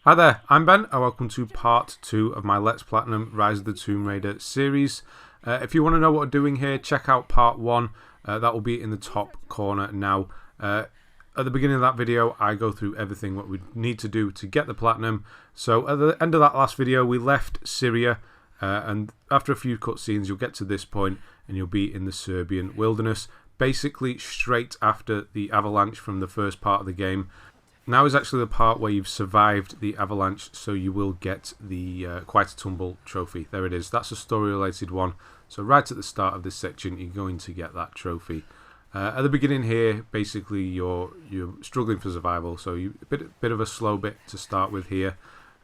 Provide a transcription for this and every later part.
Hi there, I'm Ben, and welcome to part 2 of my Let's Platinum Rise of the Tomb Raider series. If you want to know what we're doing here, check out part 1. That will be in the top corner now. At the beginning of that video, I go through everything what we need to do to get the Platinum. So at the end of that last video, we left Syria, and after a few cutscenes, you'll get to this point, and you'll be in the Serbian wilderness, basically straight after the avalanche from the first part of the game. Now is actually the part where you've survived the avalanche, so you will get the Quite a Tumble trophy. There it is. That's a story-related one. So right at the start of this section, you're going to get that trophy. At the beginning here, basically you're struggling for survival, so you bit of a slow bit to start with here.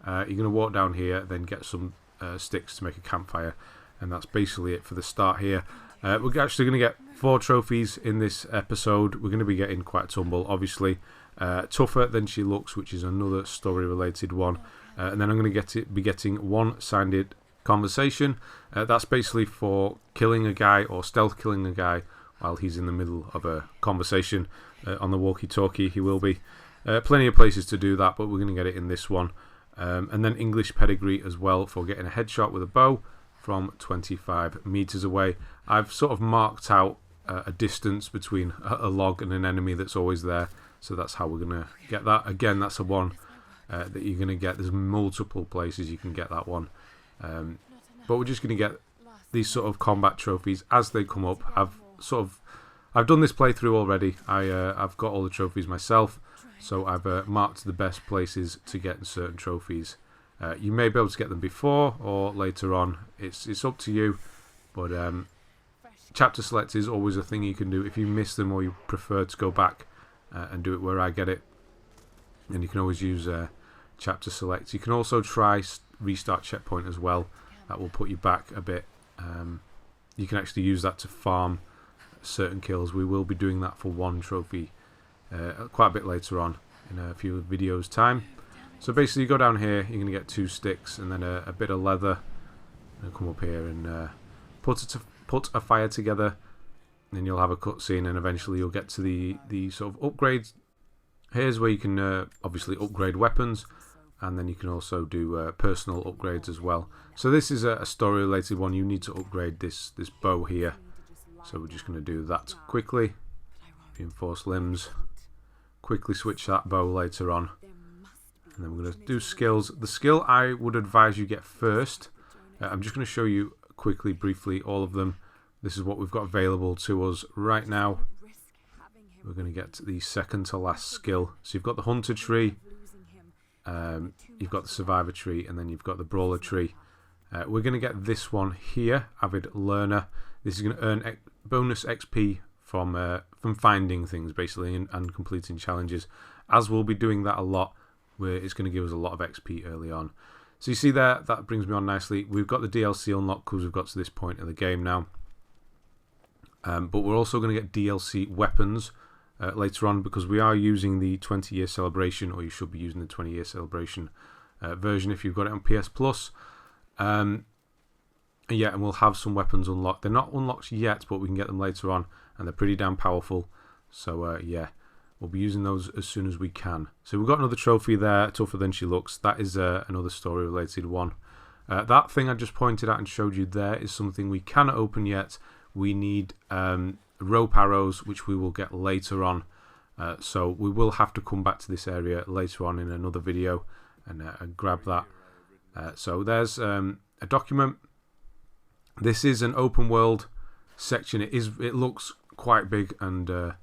You're going to walk down here, then get some sticks to make a campfire, and that's basically it for the start here. We're actually going to get 4 trophies in this episode. We're going to be getting Quite a Tumble, obviously. Tougher Than She Looks, which is another story-related one. And then I'm going to be getting one-sided conversation. That's basically for killing a guy or stealth killing a guy while he's in the middle of a conversation. On the walkie-talkie, he will be. Plenty of places to do that, but we're going to get it in this one. And then English Pedigree as well for getting a headshot with a bow from 25 meters away. I've sort of marked out a distance between a log and an enemy that's always there. So that's how we're going to get that. Again, that's a one that you're going to get. There's multiple places you can get that one. But we're just going to get these sort of combat trophies as they come up. I've done this playthrough already. I've got all the trophies myself. So I've marked the best places to get certain trophies. You may be able to get them before or later on. It's up to you. But chapter select is always a thing you can do. If you miss them or you prefer to go back and do it where I get it, and you can always use chapter select. You can also try restart checkpoint as well. That will put you back a bit. You can actually use that to farm certain kills. We will be doing that for one trophy quite a bit later on in a few videos time. So basically you go down here, you're going to get 2 sticks and then a bit of leather, and come up here and put a fire together. And then you'll have a cutscene, and eventually you'll get to the sort of upgrades. Here's where you can obviously upgrade weapons, and then you can also do personal upgrades as well. So this is a story-related one. You need to upgrade this bow here. So we're just going to do that quickly. Reinforced limbs. Quickly switch that bow later on. And then we're going to do skills. The skill I would advise you get first. I'm just going to show you quickly, briefly, all of them. This is what we've got available to us right now. We're going to get to the second to last skill. So you've got the Hunter tree, you've got the Survivor tree, and then you've got the Brawler tree. We're going to get this one here, Avid Learner. This is going to earn bonus XP from finding things, basically, and completing challenges. As we'll be doing that a lot, where it's going to give us a lot of XP early on. So you see there, that brings me on nicely. We've got the DLC unlocked because we've got to this point of the game now. But we're also going to get DLC weapons later on, because we are using the 20-year celebration, or you should be using the 20-year celebration version if you've got it on PS Plus. Yeah, and we'll have some weapons unlocked. They're not unlocked yet, but we can get them later on, and they're pretty damn powerful. So yeah, we'll be using those as soon as we can. So we've got another trophy there, Tougher Than She Looks. That is another story-related one. That thing I just pointed out and showed you there is something we cannot open yet. We need rope arrows, which we will get later on. So we will have to come back to this area later on in another video and grab that. So there's a document. This is an open world section. It looks quite big and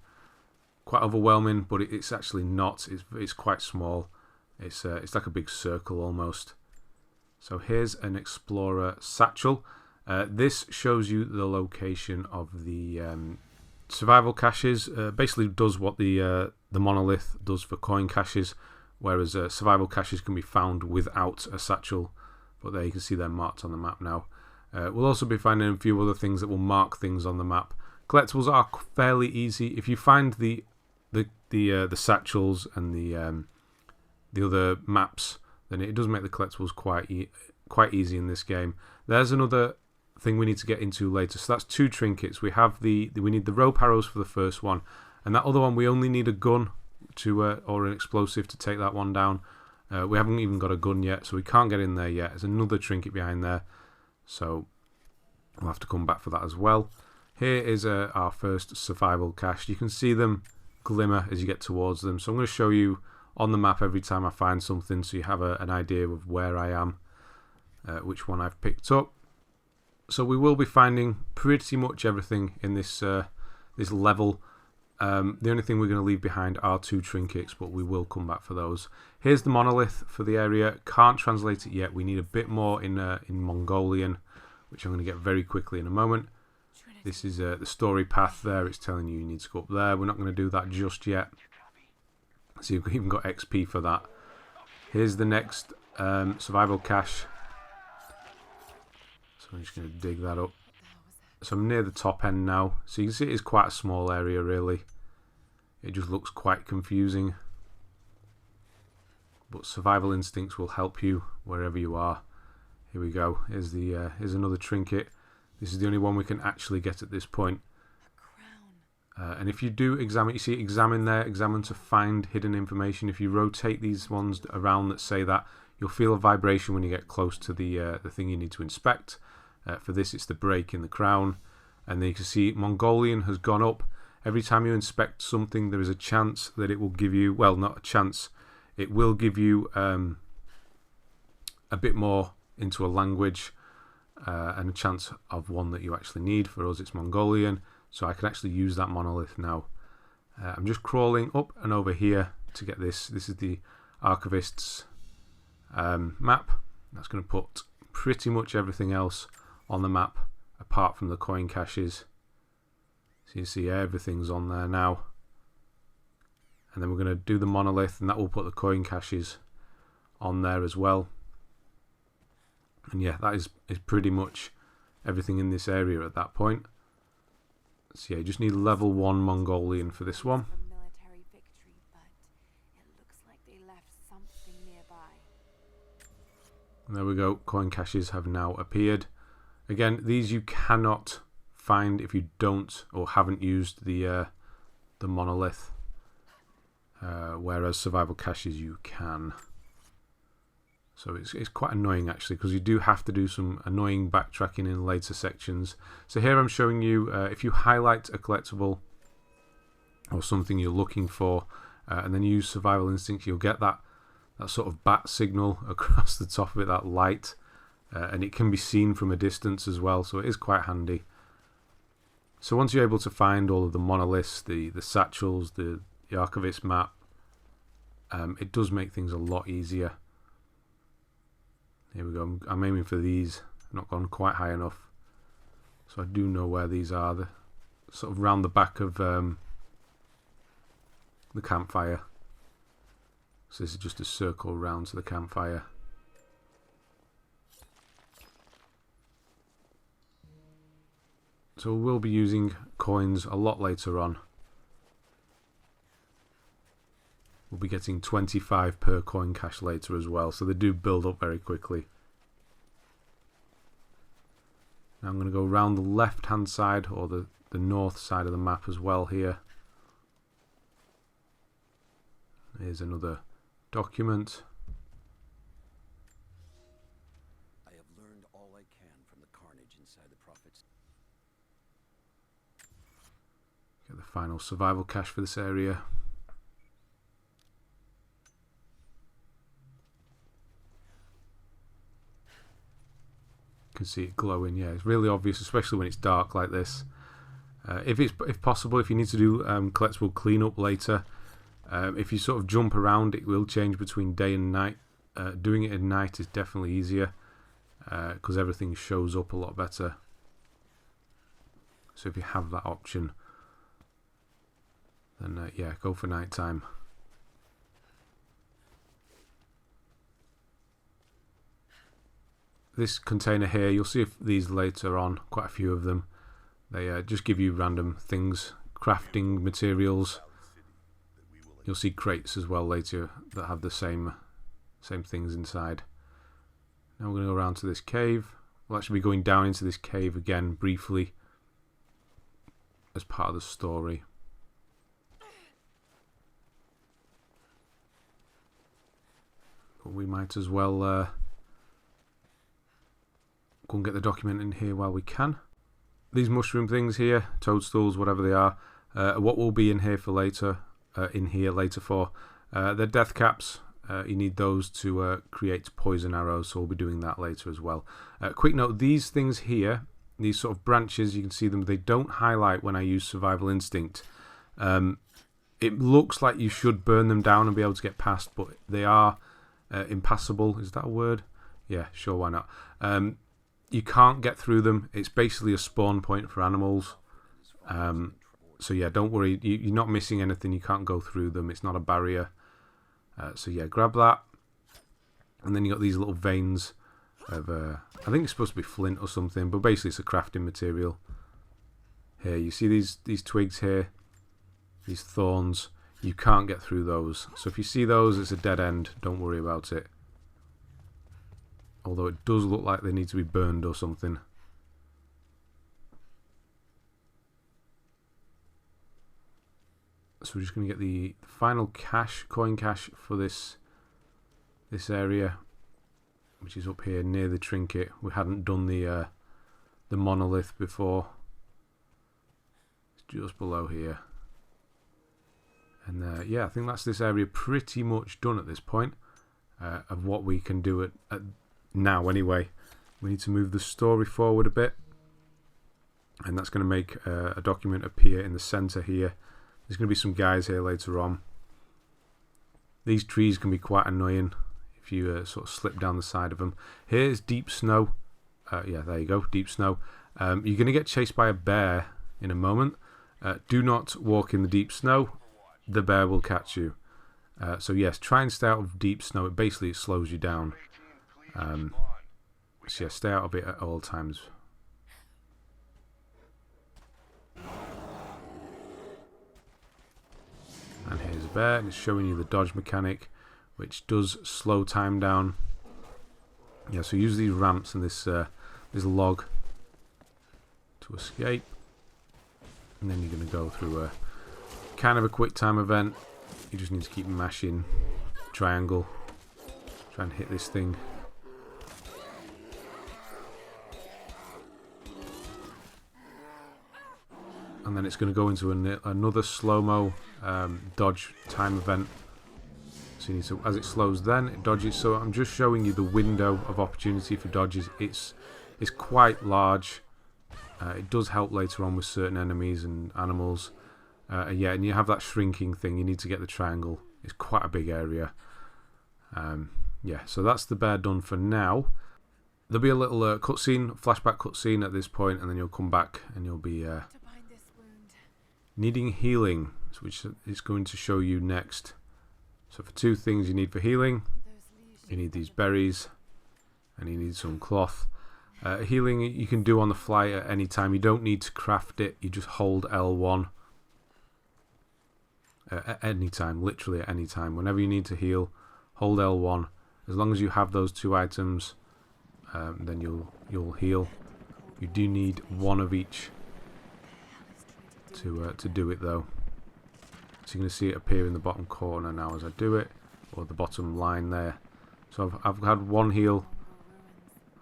quite overwhelming, but it's actually not. It's quite small. It's like a big circle almost. So here's an Explorer Satchel. This shows you the location of the survival caches. Basically does what the Monolith does for coin caches, whereas survival caches can be found without a satchel. But there you can see they're marked on the map now. We'll also be finding a few other things that will mark things on the map. Collectibles are fairly easy. If you find the satchels and the other maps, then it does make the collectibles quite easy in this game. There's another thing we need to get into later. So that's 2 trinkets. We need the rope arrows for the first one, and that other one we only need a gun to or an explosive to take that one down. We haven't even got a gun yet, so we can't get in there yet. There's another trinket behind there, so we'll have to come back for that as well. Here is our first survival cache. You can see them glimmer as you get towards them, so I'm going to show you on the map every time I find something, so you have an idea of where I am, which one I've picked up. So we will be finding pretty much everything in this this level. The only thing we're going to leave behind are 2 trinkets, but we will come back for those. Here's the monolith for the area. Can't translate it yet. We need a bit more in Mongolian, which I'm going to get very quickly in a moment. This is the story path there. It's telling you need to go up there. We're not going to do that just yet. So you've even got XP for that. Here's the next survival cache. So I'm just going to dig that up. So I'm near the top end now. So you can see it is quite a small area really. It just looks quite confusing. But survival instincts will help you wherever you are. Here we go. Here's another trinket. This is the only one we can actually get at this point. And if you do examine, you see examine there, examine to find hidden information. If you rotate these ones around that say that, you'll feel a vibration when you get close to the thing you need to inspect. For this, it's the break in the crown. And then you can see Mongolian has gone up. Every time you inspect something, there is a chance that it will give you, well, not a chance, it will give you a bit more into a language and a chance of one that you actually need. For us, it's Mongolian. So I can actually use that monolith now. I'm just crawling up and over here to get this. This is the Archivist's map. That's going to put pretty much everything else on the map apart from the coin caches. So you see everything's on there now. And then we're going to do the monolith, and that will put the coin caches on there as well. And yeah, that is pretty much everything in this area at that point. So yeah, you just need level 1 Mongolian for this one. And there we go, coin caches have now appeared. Again, these you cannot find if you don't or haven't used the monolith, whereas survival caches you can. So it's quite annoying actually, because you do have to do some annoying backtracking in later sections. So here I'm showing you if you highlight a collectible or something you're looking for and then use survival instincts, you'll get that sort of bat signal across the top of it, that light, and it can be seen from a distance as well, so it is quite handy. So once you're able to find all of the monoliths, the satchels, the Archivist map, it does make things a lot easier. Here we go, I'm aiming for these. I've not gone quite high enough. So I do know where these are. They're sort of round the back of the campfire. So this is just a circle round to the campfire. So we'll be using coins a lot later on. We'll be getting 25 per coin cache later as well, so they do build up very quickly. Now I'm going to go around the left hand side, or the north side of the map as well here. Here's another document. I have learned all I can from the carnage inside the Prophet's. Get the final survival cache for this area. You can see it glowing. Yeah, it's really obvious, especially when it's dark like this. If possible, if you need to do collectible cleanup later, if you sort of jump around, it will change between day and night. Doing it at night is definitely easier because everything shows up a lot better. So if you have that option, then yeah, go for night time. This container here, you'll see these later on, quite a few of them. They just give you random things, crafting materials. You'll see crates as well later that have the same things inside. Now we're going to go around to this cave. We'll actually be going down into this cave again briefly as part of the story. we might as well go and get the document in here while we can. These mushroom things here, toadstools, whatever they are, what will be in here for later. They're death caps. You need those to create poison arrows, so we'll be doing that later as well. Quick note: these things here, these sort of branches, you can see them. They don't highlight when I use Survival Instinct. It looks like you should burn them down and be able to get past, but they are impassable. Is that a word? Yeah, sure, why not? You can't get through them. It's basically a spawn point for animals. So yeah, don't worry. You're not missing anything. You can't go through them. It's not a barrier. So yeah, grab that. And then you got these little veins of, I think it's supposed to be flint or something, but basically it's a crafting material. Here, you see these twigs here? These thorns. You can't get through those. So if you see those, it's a dead end. Don't worry about it. Although it does look like they need to be burned or something. So we're just going to get the final coin cache for this area, which is up here near the trinket. We hadn't done the monolith before. It's just below here. And yeah, I think that's this area pretty much done at this point of what we can do at now anyway. We need to move the story forward a bit, and that's going to make a document appear in the center here. There's going to be some guys here later on. These trees can be quite annoying if you sort of slip down the side of them. Here's deep snow. Yeah, there you go, deep snow. You're going to get chased by a bear in a moment. Do not walk in the deep snow. The bear will catch you. So yes, try and stay out of deep snow. It slows you down. So yeah, stay out of it at all times. And here's a bear, and it's showing you the dodge mechanic, which does slow time down. Yeah, so use these ramps and this log to escape. And then you're going to go through a kind of a quick time event. You just need to keep mashing triangle. Try and hit this thing. And then it's going to go into another slow-mo dodge time event. So you need to, as it slows then, it dodges. So I'm just showing you the window of opportunity for dodges. It's quite large. It does help later on with certain enemies and animals. Yeah, and you have that shrinking thing. You need to get the triangle. It's quite a big area. Yeah, so that's the bear done for now. There'll be a little cutscene, flashback cutscene at this point, and then you'll come back and you'll be needing healing, which is going to show you next. So for two things you need for healing, you need these berries, and you need some cloth. Healing you can do on the fly at any time. You don't need to craft it. You just hold L1 at any time, literally at any time. Whenever you need to heal, hold L1. As long as you have those two items, then you'll heal. You do need one of each to do it though. So you're going to see it appear in the bottom corner now as I do it, or the bottom line there. So I've had one heal.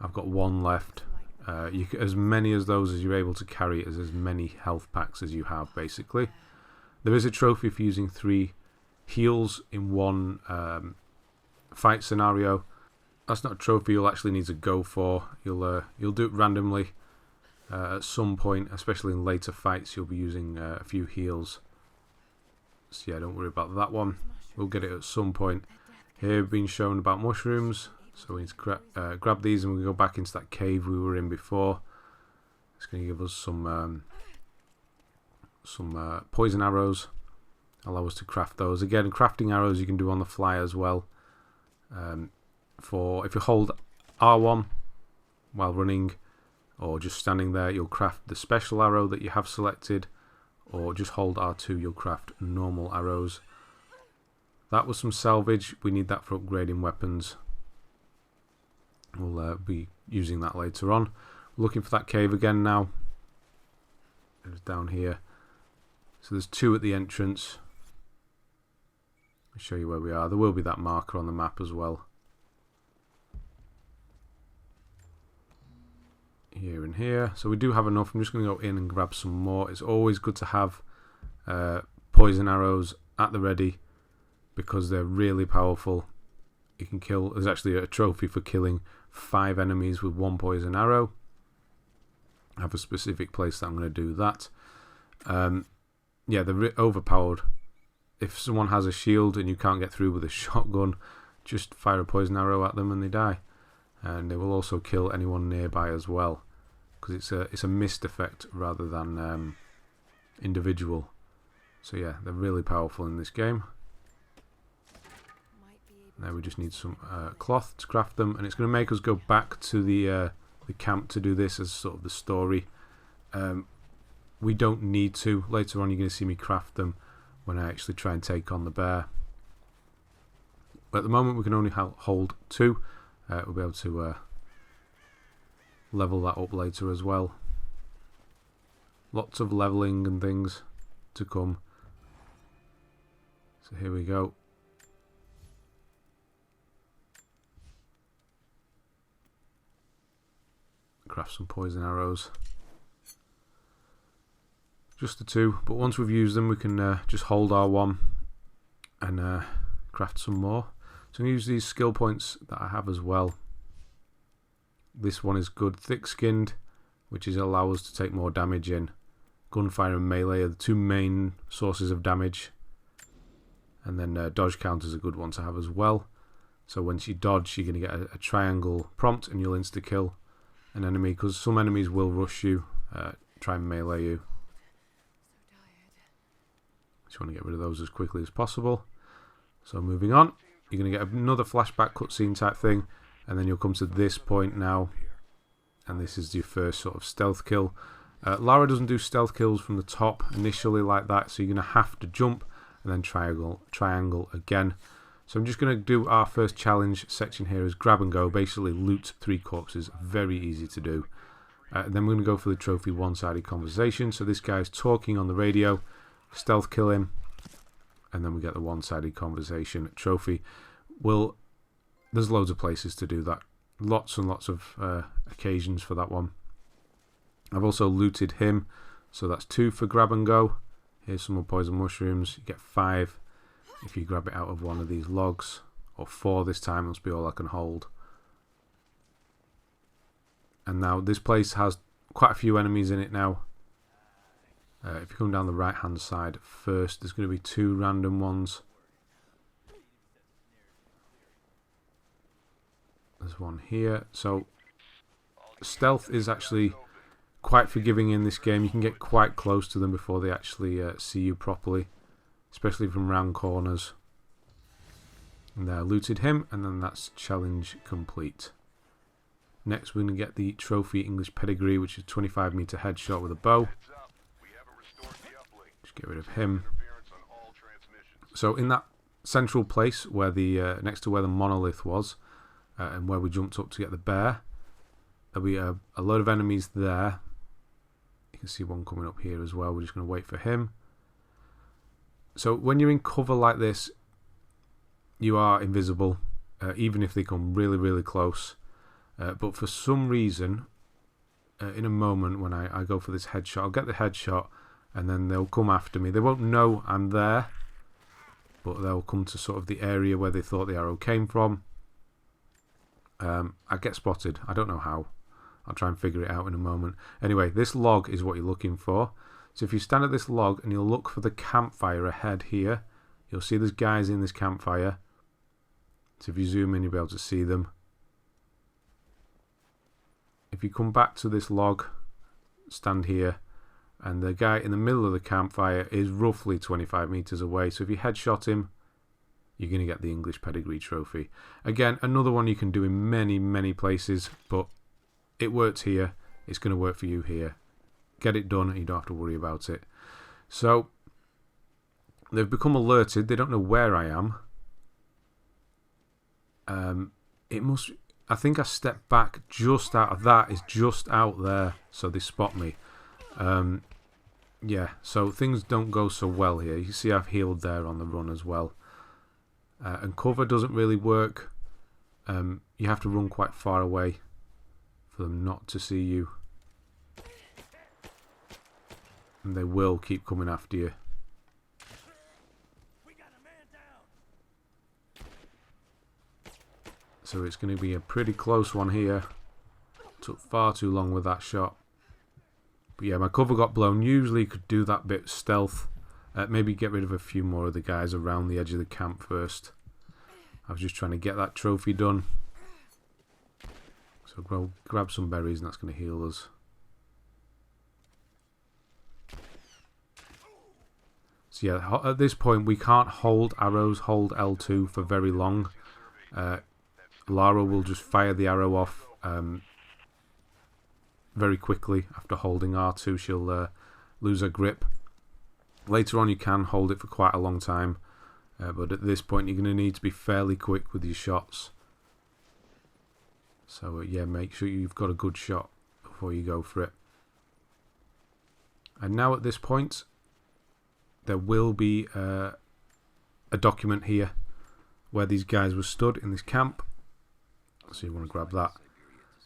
I've got one left. As many as those as you're able to carry as many health packs as you have, basically. There is a trophy for using 3 heals in one fight scenario. That's not a trophy you'll actually need to go for. You'll do it randomly at some point, especially in later fights. You'll be using a few heals. So yeah, don't worry about that one. We'll get it at some point. Here we've been shown about mushrooms. So we need to grab these and we go back into that cave we were in before. It's going to give us some poison arrows. Allow us to craft those. Again, crafting arrows you can do on the fly as well. If you hold R1 while running or just standing there, you'll craft the special arrow that you have selected, or just hold R2, you'll craft normal arrows. That was some salvage. We need that for upgrading weapons. We'll be using that later on. Looking for that cave again now. It's down here. So there's 2 at the entrance. I'll show you where we are. There will be that marker on the map as well. here and here. So we do have enough. I'm just going to go in and grab some more. It's always good to have poison arrows at the ready because they're really powerful. You can kill. There's actually a trophy for killing 5 enemies with 1 poison arrow. I have a specific place that I'm going to do that. Yeah, they're overpowered. If someone has a shield and you can't get through with a shotgun, just fire a poison arrow at them and they die. And they will also kill anyone nearby as well, because it's a mist effect rather than individual. So yeah, they're really powerful in this game. Now we just need some cloth to craft them, and it's going to make us go back to the camp to do this as sort of the story. We don't need to. Later on you're going to see me craft them when I actually try and take on the bear. But at the moment we can only hold 2. We'll be able to level that up later as well. Lots of leveling and things to come. So here we go. Craft some poison arrows. Just the 2, but once we've used them we can just hold R1 and craft some more. So I'm going to use these skill points that I have as well. This one is good. Thick-skinned, which is allow us to take more damage in. Gunfire and melee are the 2 main sources of damage. And then dodge counter is a good one to have as well. So once you dodge, you're going to get a triangle prompt and you'll insta-kill an enemy, because some enemies will rush you, try and melee you. So you want to get rid of those as quickly as possible. So moving on, you're going to get another flashback cutscene type thing, and then you'll come to this point now, and this is your first sort of stealth kill. Lara doesn't do stealth kills from the top initially like that, so you're going to have to jump and then triangle again. So I'm just going to do our first challenge section here as grab and go, basically loot 3 corpses, very easy to do. Then we're going to go for the trophy one-sided conversation. So this guy's talking on the radio, stealth kill him, and then we get the one-sided conversation trophy. There's loads of places to do that, lots and lots of occasions for that one. I've also looted him, so that's 2 for grab and go. Here's some more poison mushrooms. You get 5 if you grab it out of one of these logs, or 4 this time, must be all I can hold. And now this place has quite a few enemies in it now. If you come down the right hand side first, there's going to be 2 random ones. There's one here. So stealth is actually quite forgiving in this game. You can get quite close to them before they actually see you properly, especially from round corners. And there, looted him, and then that's challenge complete. Next we're going to get the trophy English Pedigree, which is 25-meter headshot with a bow. Just get rid of him. So in that central place where the next to where the monolith was, and where we jumped up to get the bear, there'll be a load of enemies there. You can see one coming up here as well. We're just going to wait for him. So when you're in cover like this, you are invisible, even if they come really, really close. But for some reason, in a moment when I go for this headshot, I'll get the headshot, and then they'll come after me. They won't know I'm there, but they'll come to sort of the area where they thought the arrow came from. I get spotted. I don't know how. I'll try and figure it out in a moment. Anyway, this log is what you're looking for. So if you stand at this log and you'll look for the campfire ahead here, you'll see there's guys in this campfire. So if you zoom in, you'll be able to see them. If you come back to this log, stand here, and the guy in the middle of the campfire is roughly 25 meters away. So if you headshot him, you're going to get the English Pedigree trophy. Again, another one you can do in many, many places, but it works here. It's going to work for you here. Get it done and you don't have to worry about it. So they've become alerted. They don't know where I am. I think I stepped back just out of that. It's just out there, so they spot me. Yeah, so things don't go so well here. You can see I've healed there on the run as well. And cover doesn't really work. You have to run quite far away for them not to see you. and they will keep coming after you. So it's going to be a pretty close one here. Took far too long with that shot. But yeah, my cover got blown. Usually could do that bit stealth. Maybe get rid of a few more of the guys around the edge of the camp first. I was just trying to get that trophy done. So grab some berries and that's going to heal us. So yeah, at this point we can't hold arrows, hold L2 for very long. Lara will just fire the arrow off very quickly. After holding R2 she'll lose her grip. Later on you can hold it for quite a long time, but at this point you're going to need to be fairly quick with your shots. So yeah, make sure you've got a good shot before you go for it. And now at this point there will be a document here where these guys were stood in this camp. So you want to grab that.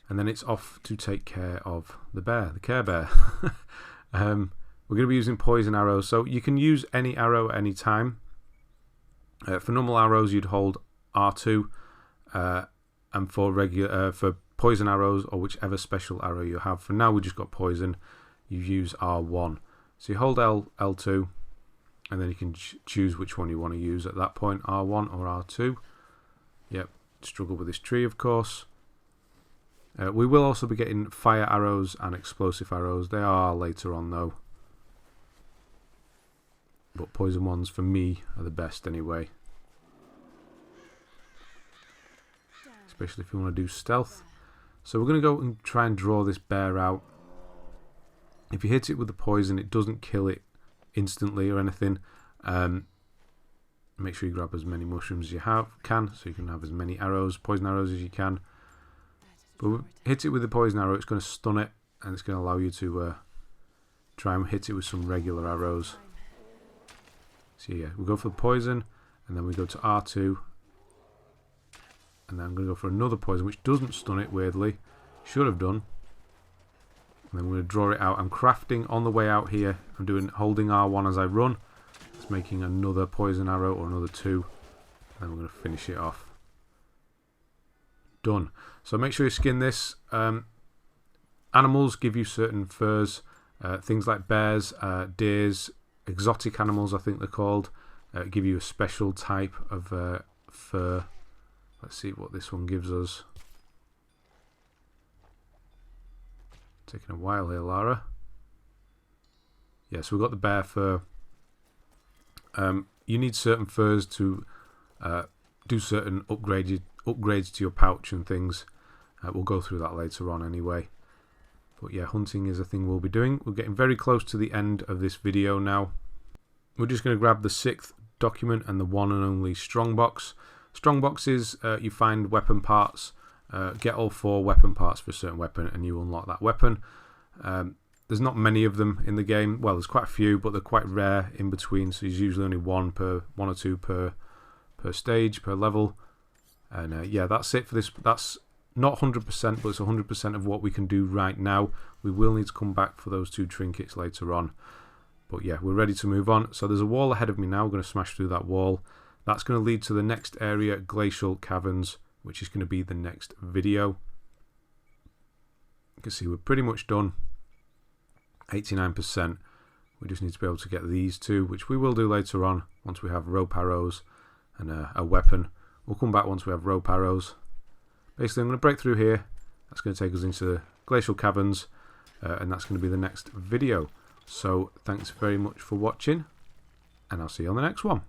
And then it's off to take care of the bear, the Care Bear. We're going to be using poison arrows. So you can use any arrow at any time. For normal arrows you'd hold R2. And for poison arrows or whichever special arrow you have. For now we just got poison. You use R1. So you hold L2. And then you can choose which one you want to use at that point. R1 or R2. Yep. Struggle with this tree of course. We will also be getting fire arrows and explosive arrows. They are later on though. But poison ones for me are the best anyway. Especially if you want to do stealth. So we're going to go and try and draw this bear out. If you hit it with the poison it doesn't kill it instantly or anything. Make sure you grab as many mushrooms as you can so you can have as many arrows, poison arrows as you can. But hit it with the poison arrow, it's going to stun it and it's going to allow you to try and hit it with some regular arrows. So yeah, we go for the poison and then we go to R2 and then I'm going to go for another poison which doesn't stun it weirdly. Should have done. And then we're going to draw it out. I'm crafting on the way out here. I'm holding R1 as I run. It's making another poison arrow or another 2. And we're going to finish it off. Done. So make sure you skin this. Animals give you certain furs. Things like bears, deers, exotic animals I think they're called. Give you a special type of fur. Let's see what this one gives us. Taking a while here, Lara. Yeah, so we've got the bear fur. You need certain furs to do certain upgrades to your pouch and things. We'll go through that later on anyway. But yeah, hunting is a thing we'll be doing. We're getting very close to the end of this video now. We're just going to grab the 6th document and the one and only Strongbox. Strongboxes, you find weapon parts. Get all 4 weapon parts for a certain weapon and you unlock that weapon. There's not many of them in the game. Well, there's quite a few, but they're quite rare in between. So there's usually only one or two per stage, per level. And yeah, that's it for this. That's not 100%, but it's 100% of what we can do right now. We will need to come back for those 2 trinkets later on. But yeah, we're ready to move on. So there's a wall ahead of me now. I'm going to smash through that wall. That's going to lead to the next area, Glacial Caverns, which is going to be the next video. You can see we're pretty much done. 89%. We just need to be able to get these 2, which we will do later on once we have rope arrows and a weapon. We'll come back once we have rope arrows. Basically, I'm going to break through here. That's going to take us into the Glacial Caverns, and that's going to be the next video. So, thanks very much for watching, and I'll see you on the next one.